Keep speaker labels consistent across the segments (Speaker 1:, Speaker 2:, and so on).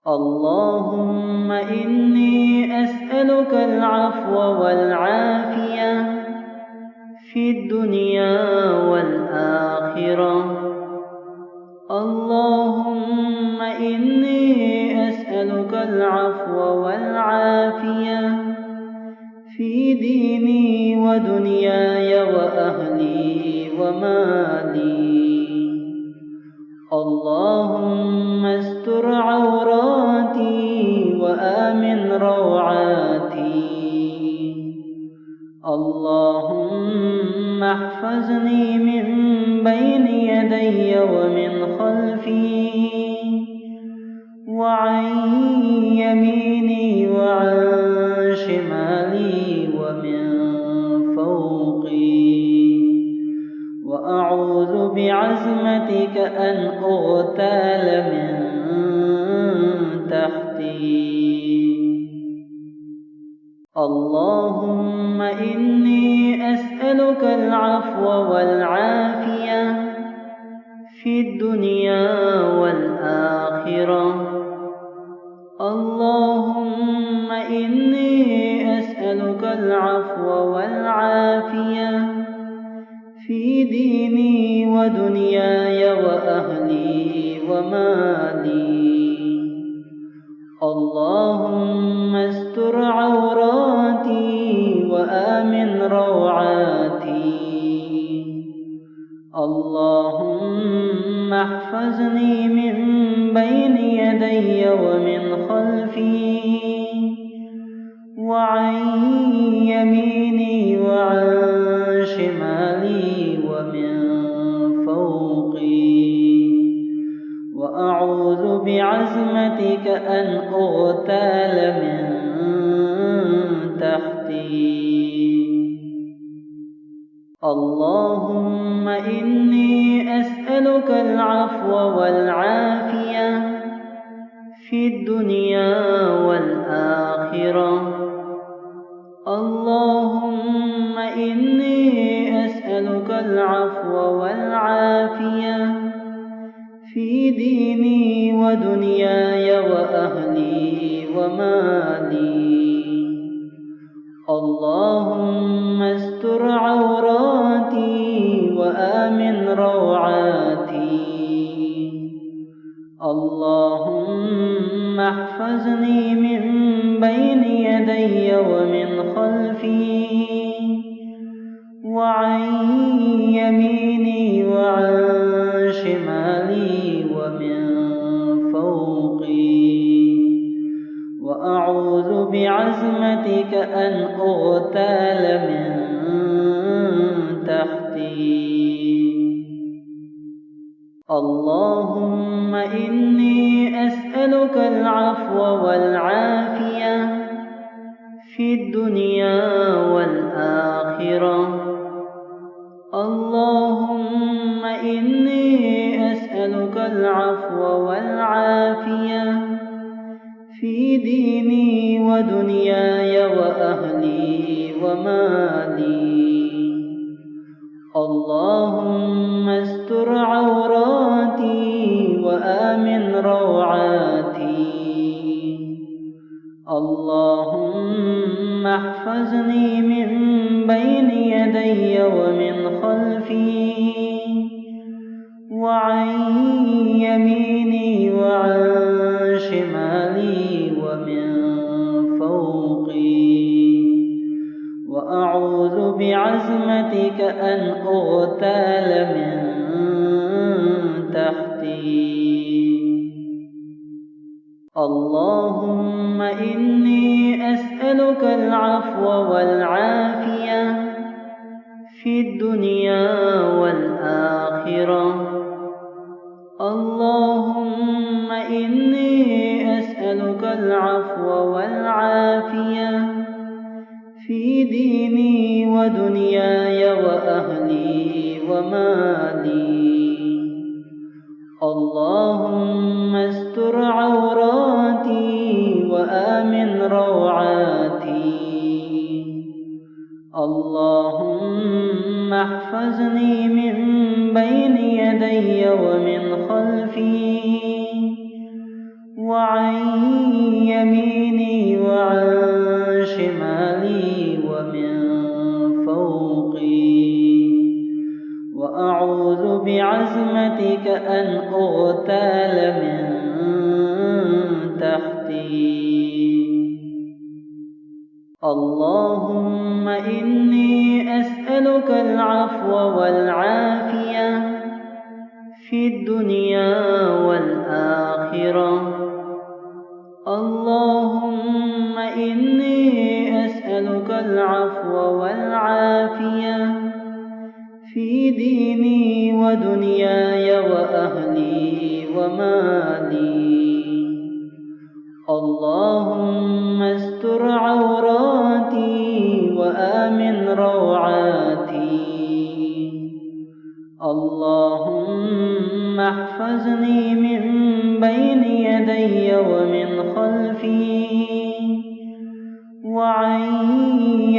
Speaker 1: اللهم إني أسألك العفو والعافية في الدنيا والآخرة. اللهم إني أسألك العفو والعافية في ديني ودنياي وأهلي ومالي. اللهم استر عوراتي وآمن روعاتي. اللهم احفظني من بين يدي ومن خلفي وعن يميني وعن شمالي ومن فوقي، وأعوذ بعظمتك أن أغتال من تحتي. اللهم إني أسألك العفو والعافية في الدنيا والآخرة. اللهم إني أسألك العفو والعافية في ديني ودنياي وأهلي ومالي. اللهم استر عوراتي وآمن روعاتي. اللهم احفظني من بين يدي ومن خلفي وعن يميني وعن شمالي ومن فوقي، وأعوذ بعظمتك أن أغتال من تحتي. اللهم إني أسألك العفو والعافية في الدنيا والآخرة. اللهم إني أسألك العفو والعافية في ديني ودنياي وأهلي ومالي. اللهم استر عوراتي وآمن روعاتي. اللهم احفظني من بين يدي ومن خلفي وعن يميني وعن شمالي ومن فوقي، وأعوذ بعظمتك أن أغتال من تحتي. اللهم إني أسألك العفو والعافية في الدنيا والآخرة. اللهم إني أسألك العفو والعافية في ديني ودنياي وأهلي ومالي. اللهم استر عوراتي وآمن روعاتي. اللهم احفظني من بين يدي ومن خلفي وعن يميني وعن شمالي ومن فوقي، وأعوذ بعظمتك أن أغتال من تحتي. اللهم إني أسألك العفو والعافية في الدنيا والآخرة. اللهم إني أسألك العفو والعافية في ديني ودنياي وأهلي ومالي. اللهم استر عوراتي وآمن روعاتي. اللهم احفظني من بين يدي ومن خلفي وعن يميني وعن شمالي ومن فوقي، وأعوذ بعظمتك أن أغتال من تحتي. اللهم إني أسألك العفو والعافية في الدنيا والآخرة. اللهم إني أسألك العفو والعافية في ديني ودنياي وأهلي ومالي. اللهم استر عوراتي وآمن روعاتي. اللهم احفظني من بين يدي ومن خلفي وعن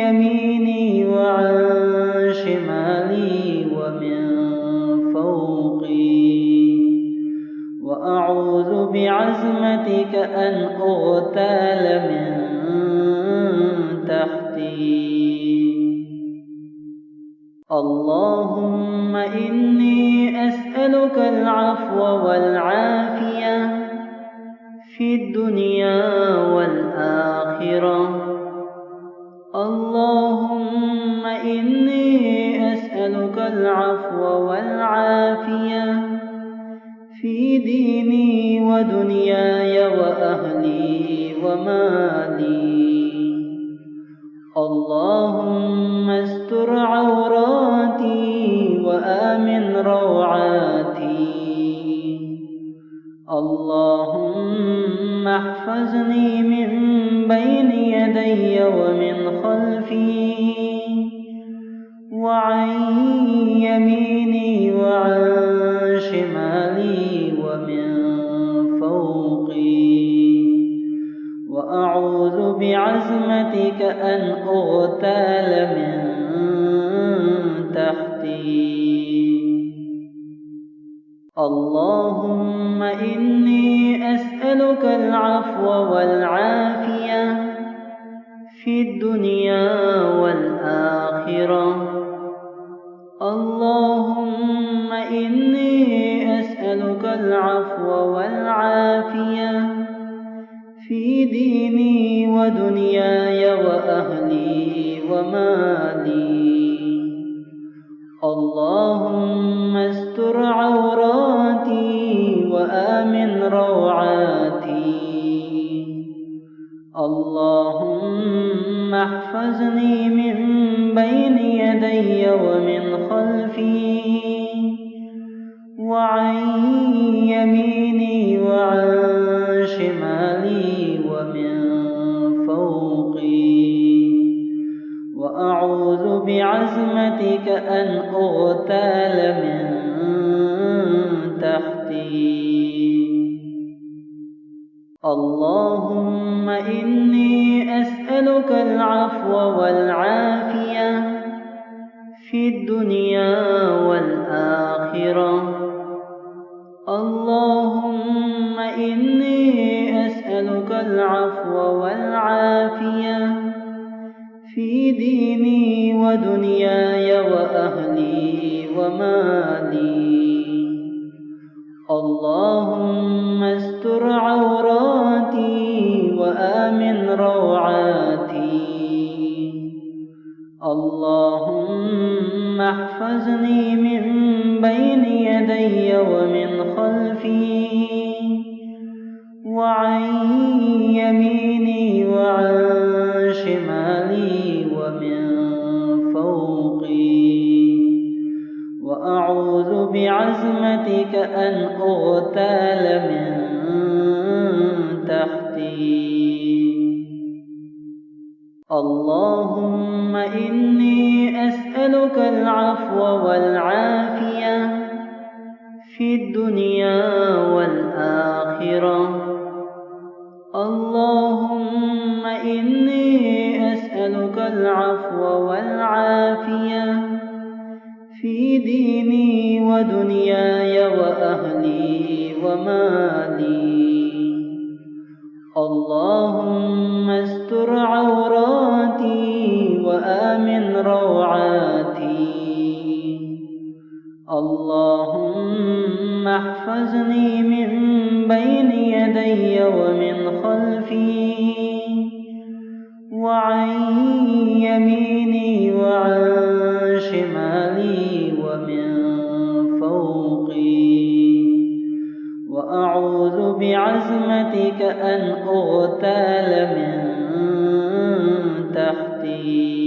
Speaker 1: يميني وعن شمالي ومن فوقي، وأعوذ بعظمتك أن أغتال من تحتي. اللهم إني أسألك العفو والعافية في الدنيا والآخرة. اللهم إني أسألك العفو والعافية في ديني ودنياي وأهلي ومالي. اللهم استر عوراتي وآمن روعاتي. اللهم احفظني من بين يدي ومن خلفي وعن يميني وعن شمالي ومن فوقي، وأعوذ بعظمتك أن أغتال من تحتي. اللهم إني أسألك العفو والعافية في الدنيا والآخرة. اللهم إني أسألك العفو والعافية في ديني ودنياي وأهلي ومالي. اللهم استر عوراتي وآمن روعاتي. اللهم احفظني من بين يدي ومن خلفي وعن يميني وعن شمالي ومن فوقي، وأعوذ بعظمتك أن أغتال من تحتي. اللهم إني أسألك العفو والعافية في الدنيا والآخرة. اللهم إني أسألك العفو والعافية في ديني ودنياي وأهلي ومالي. اللهم استر عوراتي وآمن روعاتي. اللهم احفظني من بين يدي ومن خلفي وعن يميني وعن شمالي ومن فوقي، وأعوذ بعظمتك أن أغتال من تحتي. اللهم إني أسألك العفو والعافية في الدنيا والآخرة. اللهم إني أسألك العفو والعافية في ديني ودنياي وأهلي ومالي. اللهم استر عوراتي وآمن روعاتي. اللهم احفظني من بين يدي ومن خلفي وعن يميني وعن شمالي ومن فوقي، وأعوذ بعظمتك أن أغتال من تحتي.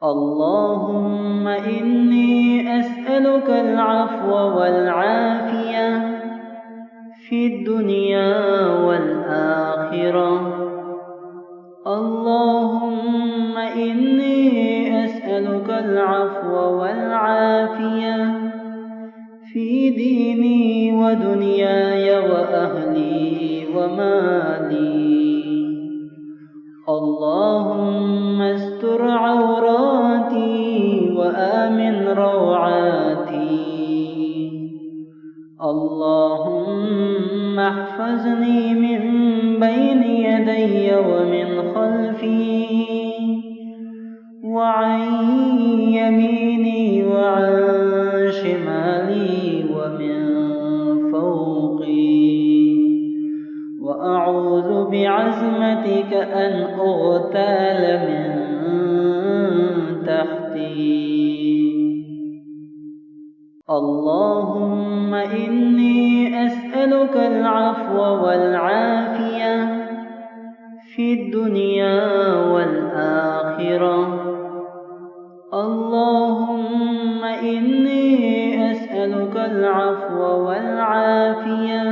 Speaker 1: اللهم إني أسألك العفو والعافية في الدنيا والآخرة. اللهم إني أسألك العفو والعافية في ديني ودنياي وأهلي ومالي. اللهم استر عوراتي وآمن روعاتي. اللهم احفظني من بين يدي ومن خلفي وعن يميني وعن شمالي ومن فوقي، وأعوذ بعظمتك أن أغتال من تحتي. اللهم إني أسألك العفو والعافية في الدنيا والآخرة. اللهم إني أسألك العفو والعافية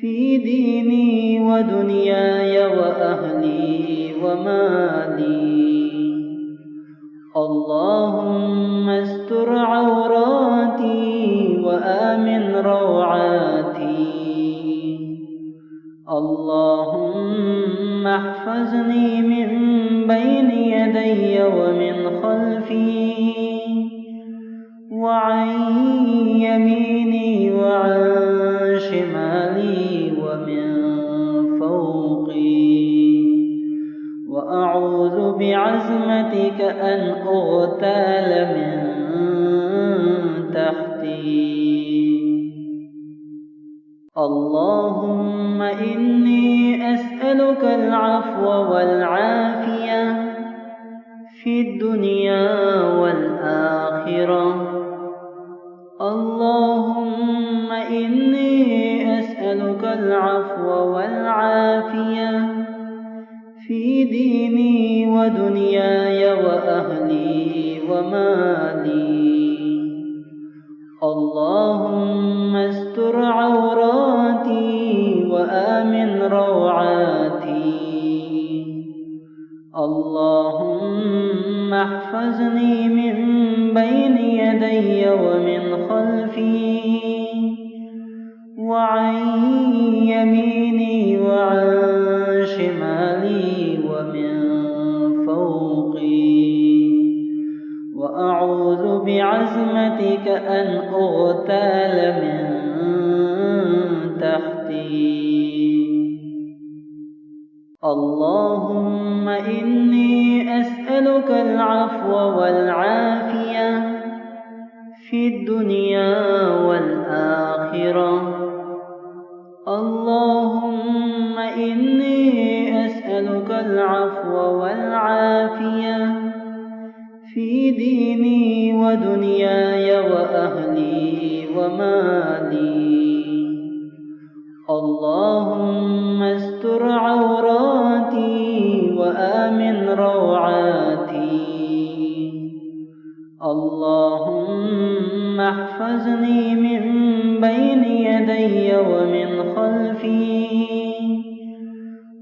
Speaker 1: في ديني ودنياي وأهلي ومالي. اللهم استر عوراتي وآمن روعاتي. اللهم احفظني من بين يدي ومن خلفي وعن يميني وعن شمالي ومن فوقي، وأعوذ بعظمتك أن أغتال من تحتي. اللهم إني أسألك العفو والعافية في الدنيا والآخرة. اللهم إني أسألك العفو والعافية في ديني ودنياي وأهلي ومالي. اللهم استر عوراتي وآمن روعاتي. اللهم احفظني من بين يدي ومن خلفي وعن يميني وعن شمالي ومن فوقي، وأعوذ بعظمتك أن أغتال من تحتي. اللهم إني أسألك العفو والعافية في الدنيا والآخرة. اللهم إني أسألك العفو والعافية في ديني ودنياي وأهلي ومالي. اللهم استر عوراتي وآمن روعاتي. اللهم احفظني من بين يدي ومن خلفي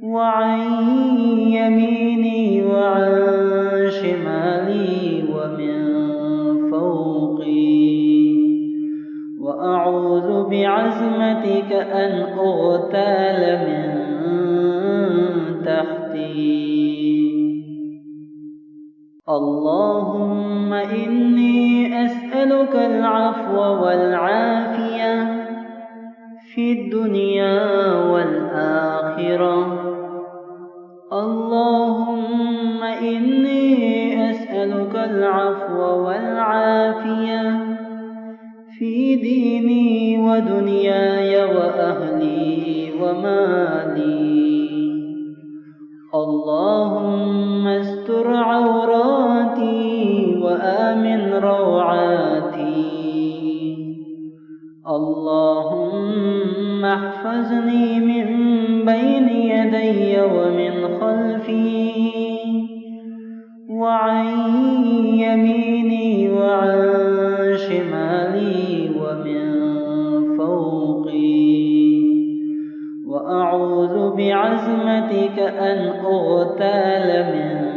Speaker 1: وعن يميني وعن شمالي ومن فوقي، وأعوذ بعظمتك أن أغتال من تحتي. اللهم إني أسألك العفو والعافية في الدنيا والآخرة. اللهم إني أسألك العفو والعافية في ديني ودنياي وأهلي ومالي. اللهم استر عوراتي وآمن روعاتي. اللهم احفظني من بين يدي ومن خلفي وعن يميني وعن شمالي ومن فوقي. وأعوذ بعظمتك أن أغتال من